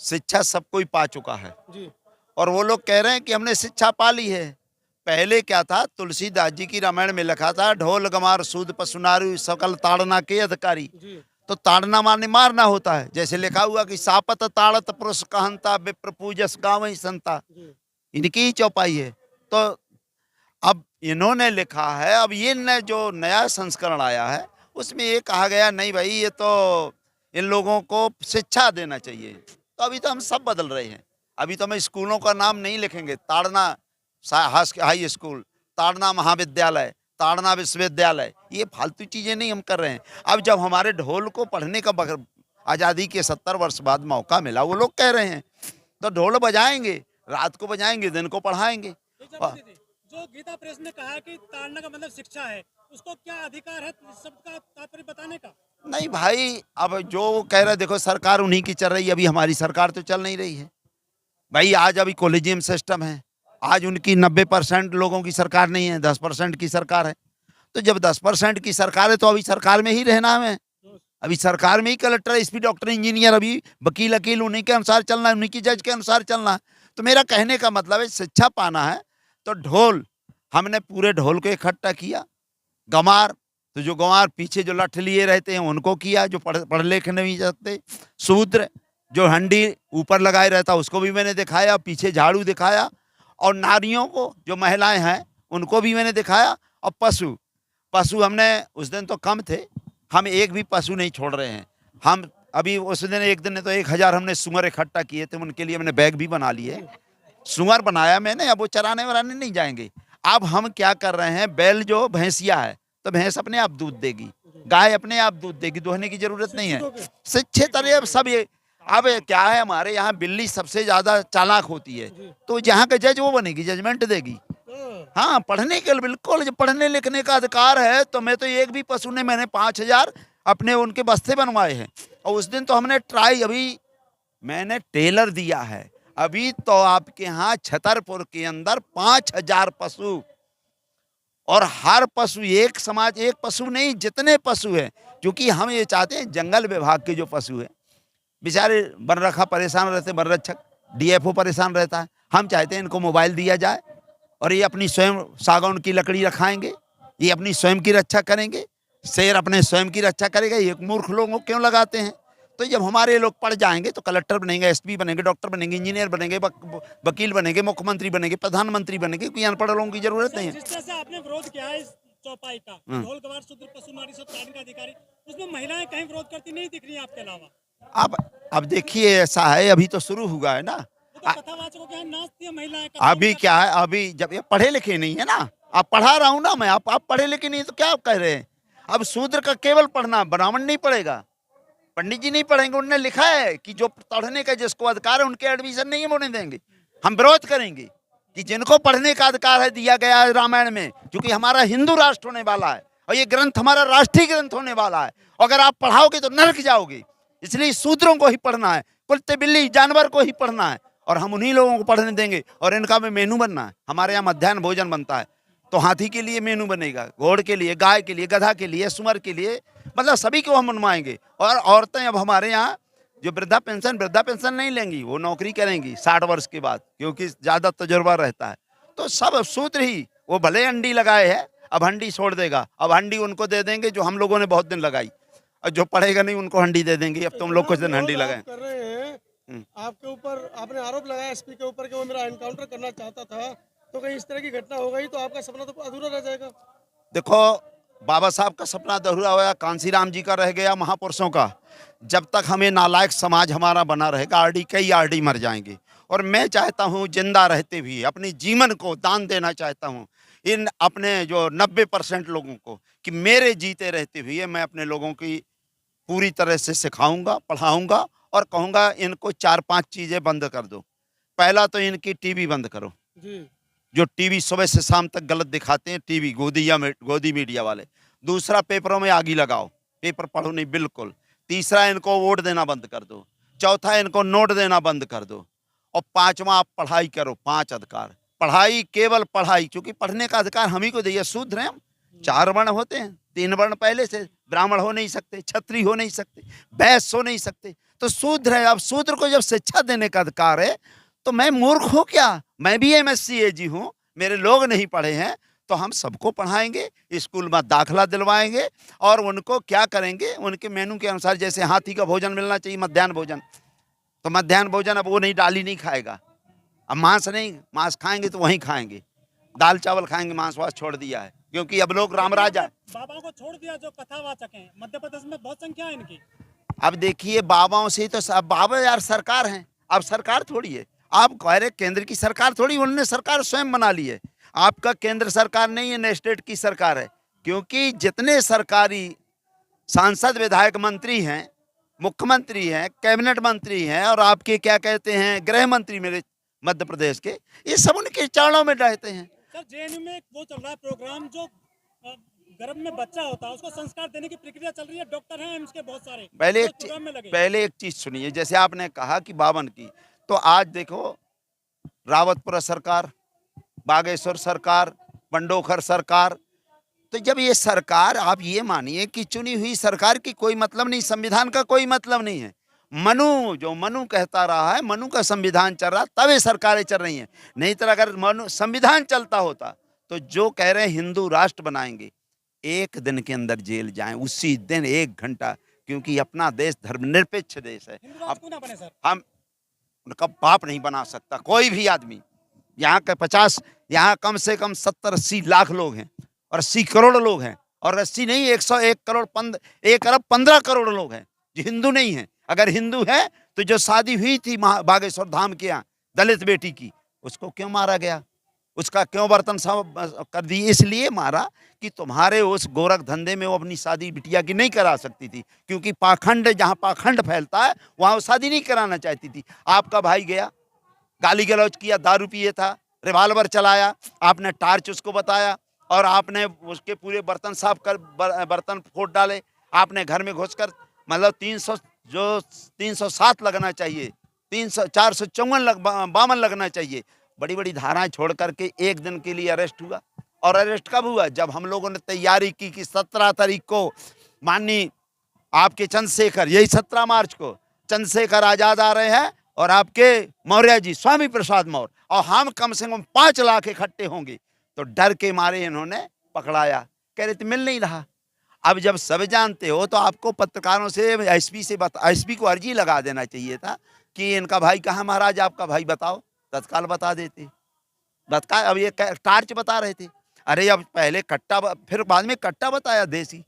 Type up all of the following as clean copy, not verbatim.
शिक्षा सब कोई पा चुका है जी। और वो लोग कह रहे हैं कि हमने शिक्षा पा ली है। पहले क्या था, तुलसीदास जी की रामायण में लिखा था, ढोल गमार सूद पसुनारू सकल ताड़ना के अधिकारी। जी। तो ताड़ना मारने मारना होता है, जैसे लिखा हुआ कि सापत ताड़त पुरुष कहंता विप्र पूजस गावई संता, जी। इनकी ही चौपाई है। तो अब इन्होंने लिखा है, अब ये जो नया संस्करण आया है उसमें ये कहा गया नहीं भाई, ये तो इन लोगों को शिक्षा देना चाहिए। तो अभी तो हम सब बदल रहे हैं। अभी तो हम स्कूलों का नाम नहीं लिखेंगे, ताड़ना हाई स्कूल, ताड़ना महाविद्यालय, ताड़ना विश्वविद्यालय, ये फालतू चीजें नहीं हम कर रहे हैं। अब जब हमारे ढोल को पढ़ने का आज़ादी के 70 वर्ष बाद मौका मिला, वो लोग कह रहे हैं तो ढोल बजाएंगे, रात को बजाएंगे, दिन को पढ़ाएंगे। जो गीता प्रेस ने कहा कि ताड़ना का मतलब शिक्षा है, उसको क्या अधिकार है शब्द का तात्पर्य बताने का? नहीं भाई, अब जो कह रहे, देखो सरकार उन्हीं की चल रही है, अभी हमारी सरकार तो चल नहीं रही है भाई। आज अभी कॉलेजियम सिस्टम है, आज उनकी 90% लोगों की सरकार नहीं है, 10% की सरकार है। तो जब 10% की सरकार है तो अभी सरकार में ही रहना है। अभी सरकार में ही कलेक्टर, एसपी, डॉक्टर, इंजीनियर, अभी वकील अकील उन्हीं के अनुसार चलना है, उन्हीं की जज के अनुसार चलना है। तो मेरा कहने का मतलब है, शिक्षा पाना है तो ढोल, हमने पूरे ढोल को इकट्ठा किया। गंवार, तो जो गंवार पीछे जो लठ लिए रहते हैं उनको किया, जो पढ़ लिख नहीं सकते। शूद्र, जो हंडी ऊपर लगाए रहता उसको भी मैंने दिखाया, पीछे झाड़ू दिखाया। और नारियों को, जो महिलाएं हैं उनको भी मैंने दिखाया। और पशु हमने उस दिन तो कम थे, हम एक भी पशु नहीं छोड़ रहे हैं। हम अभी उस दिन एक दिन तो 1000 हमने सुअर इकट्ठा किए थे, उनके लिए मैंने बैग भी बना लिए। सुअर बनाया मैंने, अब वो चराने वराने नहीं जाएंगे। अब हम क्या कर रहे हैं, बैल जो भैंसिया है तो भैंस अपने आप दूध देगी, गाय अपने आप दूध देगी, दोहने की जरूरत नहीं है। शिक्षित अरे अब सब ये, अब क्या है, हमारे यहाँ बिल्ली सबसे ज्यादा चालाक होती है, तो जहाँ का जज वो बनेगी, जजमेंट देगी। हाँ, पढ़ने के लिए बिल्कुल, जब पढ़ने लिखने का अधिकार है तो मैं तो एक भी पशु ने, मैंने 5000 अपने उनके बस्ते बनवाए हैं। और उस दिन तो हमने ट्राई, अभी मैंने टेलर दिया है, अभी तो आपके यहाँ छतरपुर के अंदर 5000 पशु, और हर पशु एक समाज, एक पशु नहीं, जितने पशु हैं, क्योंकि हम ये चाहते हैं जंगल विभाग के जो पशु हैं बेचारे, वन रखा परेशान रहते, वन रक्षक डीएफओ परेशान रहता है, हम चाहते हैं इनको मोबाइल दिया जाए और ये अपनी स्वयं सागौन की लकड़ी रखाएंगे, ये अपनी स्वयं की रक्षा करेंगे, शेर अपने स्वयं की रक्षा करेगा। ये मूर्ख लोगों को क्यों लगाते हैं? तो जब हमारे लोग पढ़ जाएंगे तो कलेक्टर बनेंगे, एसपी बनेंगे, डॉक्टर बनेंगे, इंजीनियर बनेंगे, वकील बनेंगे, मुख्यमंत्री बनेंगे, प्रधानमंत्री बनेंगे, कोई अनपढ़ लोगों की जरूरत नहीं है। जिस तरह से आपने विरोध किया है इस चौपाई का, ढोल गवार शूद्र पशु नारी सब ताड़ना का अधिकारी, उसमें महिलाएं कहीं विरोध करती नहीं दिख रही हैं आपके अलावा। अब देखिए, ऐसा है, अभी तो शुरू हुआ है ना, तो कथावाचकों के यहाँ नाचती है महिलाएं। अभी क्या है, अभी जब ये पढ़े लिखे नहीं है ना, आप पढ़ा रहा हूं ना मैं, आप पढ़े लिखे नहीं तो क्या आप कह रहे हैं? अब शूद्र का केवल पढ़ना, ब्राह्मण नहीं पढ़ेगा, पंडित जी नहीं पढ़ेंगे। उन्होंने लिखा है कि जो पढ़ने का जिसको अधिकार है उनके एडमिशन नहीं होने देंगे। हम विरोध करेंगे कि जिनको पढ़ने का अधिकार है, दिया गया है रामायण में, क्योंकि हमारा हिंदू राष्ट्र होने वाला है और ये ग्रंथ हमारा राष्ट्रीय ग्रंथ होने वाला है। अगर आप पढ़ाओगे तो नरक जाओगे, इसलिए शूद्रों को ही पढ़ना है, कुत्ते बिल्ली जानवर को ही पढ़ना है, और हम उन्हीं लोगों को पढ़ने देंगे। और इनका भी मेनू बनना है, हमारे यहाँ मध्याह्न भोजन बनता है, तो हाथी के लिए मेनू बनेगा, घोड़ के लिए, गाय के लिए, गधा के लिए, सुअर के लिए, मतलब सभी को हम बनवाएंगे। और औरतें अब हमारे यहाँ जो वृद्धा पेंशन नहीं लेंगी, वो नौकरी करेंगी 60 वर्ष के बाद, क्योंकि ज्यादा तजुर्बा रहता है। तो सब सूत्र ही, वो भले अंडी लगाए है, अब हंडी छोड़ देगा, अब हंडी उनको दे देंगे जो हम लोगों ने बहुत दिन लगाई, और जो पढ़ेगा नहीं उनको हंडी दे देंगे। अब तुम लोग कुछ दिन हंडी लगाए कर रहे हैं। आपके ऊपर आपने आरोप लगाया एसपी के ऊपर कि वो मेरा एनकाउंटर करना चाहता था, तो कहीं इस तरह की घटना हो गई तो आपका सपना तो अधूरा रह जाएगा। देखो, बाबा साहब का सपना अधूरा हुआ, कांसीराम जी का रह गया, महापुरुषों का। जब तक हमें नालायक समाज हमारा बना रहेगा, कई आरडी मर जाएंगे। और मैं चाहता हूँ जिंदा रहते भी अपने जीवन को दान देना चाहता हूँ इन अपने जो 90% लोगों को, कि मेरे जीते रहते हुए मैं अपने लोगों की पूरी तरह से सिखाऊंगा, पढ़ाऊंगा और कहूँगा इनको 4-5 चीज़ें बंद कर दो। पहला तो इनकी टीवी बंद करो जी। जो टीवी सुबह से शाम तक गलत दिखाते हैं, टीवी गोदी मीडिया वाले। दूसरा, पेपरों में आगी लगाओ, पेपर पढ़ो नहीं बिल्कुल। तीसरा, इनको वोट देना बंद कर दो। चौथा, इनको नोट देना बंद कर दो। और पांचवा, आप पढ़ाई करो, 5 अधिकार, पढ़ाई, केवल पढ़ाई, क्योंकि पढ़ने का अधिकार हम ही को दिया। शूद्र हैं हम, 4 वर्ण होते हैं, 3 वर्ण पहले से, ब्राह्मण हो नहीं सकते, क्षत्रिय हो नहीं सकते, वैश्य हो नहीं सकते, तो शूद्र है। अब शूद्र को जब शिक्षा देने का अधिकार है तो मैं मूर्ख हूं क्या? मैं भी MSc AG हूं, मेरे लोग नहीं पढ़े हैं, तो हम सबको पढ़ाएंगे, स्कूल में दाखला दिलवाएंगे और उनको क्या करेंगे, उनके मेनू के अनुसार, जैसे हाथी का भोजन मिलना चाहिए मध्याह्न भोजन, तो मध्याह्न भोजन अब वो नहीं, डाली नहीं खाएगा। अब मांस नहीं, मांस खाएंगे तो वहीं खाएंगे, दाल चावल खाएंगे, मांस वास छोड़ दिया है, क्योंकि अब लोग रामराजा। बाबाओं को छोड़ दिया जो कथावाचक हैं, मध्य प्रदेश में बहुत संख्या है इनकी। अब देखिए बाबाओं से तो बाबा यार सरकार हैं, अब सरकार थोड़ी है, आप कह रहे केंद्र की सरकार थोड़ी, उन्होंने सरकार स्वयं बना ली है। आपका केंद्र सरकार नहीं है, न स्टेट की सरकार है, क्योंकि जितने सरकारी सांसद विधायक मंत्री हैं, मुख्यमंत्री हैं, कैबिनेट मंत्री हैं, और आपके क्या कहते हैं गृह मंत्री मेरे मध्य प्रदेश के, ये सब उनके चरणों में रहते हैं। सर JNU में एक वो चल रहा है प्रोग्राम, जो गर्भ में बच्चा होता है उसको संस्कार देने की प्रक्रिया चल रही है, डॉक्टर हैं एम्स के बहुत सारे, पहले एक चीज सुनिए, जैसे आपने कहा कि 52 की, तो आज देखो रावतपुरा सरकार, बागेश्वर सरकार, बंडोखर सरकार, तो जब ये सरकार, आप ये मानिए कि चुनी हुई सरकार की कोई मतलब नहीं, संविधान का कोई मतलब नहीं है। मनु कहता रहा है, मनु का संविधान चल रहा, तब ये सरकारें चल रही हैं। नहीं तो अगर संविधान चलता होता तो जो कह रहे हैं हिंदू राष्ट्र बनाएंगे, एक दिन के अंदर जेल जाएं, उसी दिन 1 घंटा, क्योंकि अपना देश धर्मनिरपेक्ष देश है। हम उनका बाप नहीं बना सकता कोई भी आदमी। यहाँ के 50, यहाँ कम से कम 70-80 लाख लोग हैं और 80 करोड़ लोग हैं, और 80 नहीं 101 करोड़ 1 अरब 15 करोड़ लोग हैं जो हिंदू नहीं है। अगर हिंदू है तो जो शादी हुई थी बागेश्वर धाम के यहाँ दलित बेटी की, उसको क्यों मारा गया, उसका क्यों बर्तन साफ कर दिए? इसलिए मारा कि तुम्हारे उस गोरख धंधे में वो अपनी शादी बिटिया की नहीं करा सकती थी, क्योंकि पाखंड, जहाँ पाखंड फैलता है वहाँ वो शादी नहीं कराना चाहती थी। आपका भाई गया, गाली गलौज किया, दारू पिए था, रिवाल्वर चलाया, आपने टार्च उसको बताया और आपने उसके पूरे बर्तन साफ कर बर्तन फोड़ डाले। आपने घर में घुसकर, मतलब 307 लगना चाहिए, 454 लगना चाहिए, बड़ी बड़ी धाराएं छोड़ करके 1 दिन के लिए अरेस्ट हुआ। और अरेस्ट कब हुआ? जब हम लोगों ने तैयारी की कि 17 तारीख को माननीय आपके चंद्रशेखर, यही 17 मार्च को चंद्रशेखर आजाद आ रहे हैं और आपके मौर्य जी स्वामी प्रसाद मौर्य, और हम कम से कम 5 लाख इकट्ठे होंगे, तो डर के मारे इन्होंने पकड़ाया, कह रहे थे मिल नहीं रहा। अब जब सब जानते हो तो आपको पत्रकारों से एसपी को अर्जी लगा देना चाहिए था कि इनका भाई कहाँ महाराज, आपका भाई बताओ, तत्काल बता देते। तत्काल, अब ये टार्च बता रहे थे, अरे अब पहले कट्टा, फिर बाद में कट्टा बताया देसी।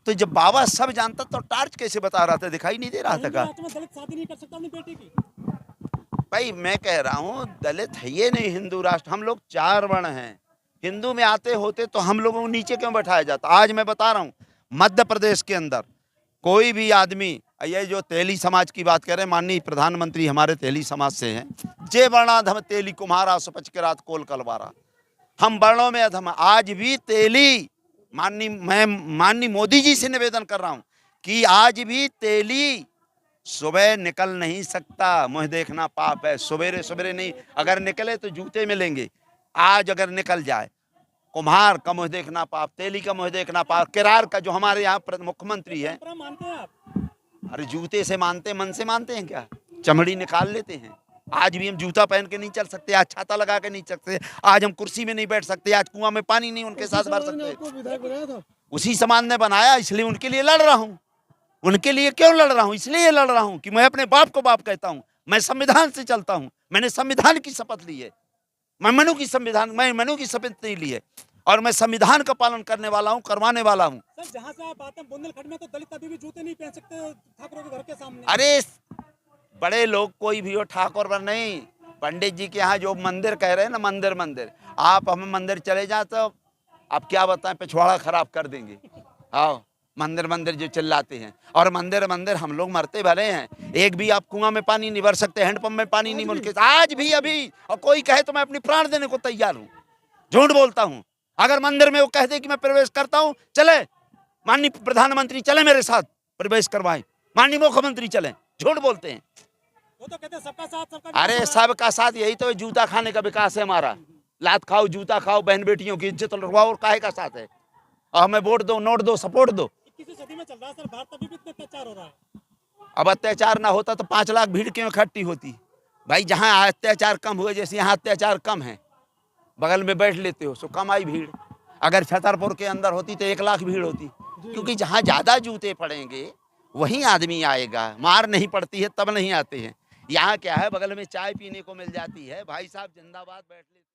तो जब बाबा सब जानता तो टार्च कैसे बता रहा था, दिखाई नहीं दे रहा था का? शादी नहीं कर सकता अपनी बेटी की। भाई मैं कह रहा हूँ दलित है ये नहीं हिंदू राष्ट्र, हम लोग 4 वर्ण हैं। हिंदू में आते होते तो हम लोगों को नीचे क्यों बैठाया जाता? आज मैं बता रहा हूँ मध्य प्रदेश के अंदर कोई भी आदमी, ये जो तेली समाज की बात कर रहे हैं, माननीय प्रधानमंत्री हमारे तेली समाज से हैं, जे वर्णाधम तेली कुम्हारा सुपच के रात कोल कलवारा, हम वर्णों में अधम। आज भी तेली, मैं माननीय मोदी जी से निवेदन कर रहा हूँ कि आज भी तेली सुबह निकल नहीं सकता, मुँह देखना पाप है। सवेरे सवेरे नहीं, अगर निकले तो जूते मिलेंगे। आज अगर निकल जाए, कुम्हार का मुँह देखना पाप, तेली का मुँह देखना पाप, किरार का जो हमारे यहाँ मुख्यमंत्री है, मानते हैं आप? अरे जूते से मानते, मन से मानते हैं क्या? चमड़ी निकाल लेते हैं। आज भी हम जूता पहन के नहीं चल सकते, आज छाता लगा के नहीं चल सकते, आज हम कुर्सी में नहीं बैठ सकते, आज कुआं में पानी नहीं उनके साथ भर सकते। उसी समाज ने बनाया, इसलिए उनके लिए लड़ रहा हूँ। उनके लिए क्यों लड़ रहा हूँ? इसलिए लड़ रहा हूँ कि मैं अपने बाप को बाप कहता हूँ, मैं संविधान से चलता हूँ, मैंने संविधान की शपथ ली है, मैं मनु की शपथ नहीं ली है, और मैं संविधान का पालन करने वाला हूँ, करवाने वाला हूँ। सर जहाँ से आप आते हैं बुंदेलखंड में तो दलित अभी भी जूते नहीं पहन सकते ठाकुरों के घर के सामने। अरे बड़े लोग कोई भी हो, ठाकुर पर नहीं, पंडित जी के यहाँ जो मंदिर कह रहे हैं ना, मंदिर, आप हमें मंदिर चले जाए तो आप क्या बताएं, पिछवाड़ा खराब कर देंगे। हाँ, मंदिर जो चिल्लाते हैं, और मंदिर हम लोग मरते भले हैं, एक भी आप कुआं में पानी नहीं भर सकते, हैंडपंप में पानी नहीं उनके, आज भी अभी, और कोई कहे तो मैं अपनी प्राण देने को तैयार हूँ, झूठ बोलता हूँ। अगर मंदिर में वो कह दे कि मैं प्रवेश करता हूँ, चले माननीय प्रधानमंत्री चले मेरे साथ प्रवेश करवाएं, माननीय मुख्यमंत्री चले, झूठ बोलते हैं। वो तो कहते हैं सबका साथ सबका। अरे सबका साथ, यही तो जूता खाने का विकास है हमारा। लात खाओ, जूता खाओ, बहन बेटियों की इज्जत लगवाओ, और काहे का साथ है? और हमें वोट दो, नोट दो, सपोर्ट दो। 21वीं सदी में चल रहा है सर, भारत अभी भी इतना अत्याचार हो रहा है। अब अत्याचार ना होता तो 5 लाख भीड़ क्यों इकट्ठी होती? भाई जहाँ अत्याचार कम हुए, जैसे यहाँ अत्याचार कम है, बगल में बैठ लेते हो, सो कम आई भीड़। अगर छतरपुर के अंदर होती तो 1 लाख भीड़ होती, क्योंकि जहाँ ज्यादा जूते पड़ेंगे वहीं आदमी आएगा। मार नहीं पड़ती है तब नहीं आते हैं। यहाँ क्या है, बगल में चाय पीने को मिल जाती है, भाई साहब जिंदाबाद बैठ लेते।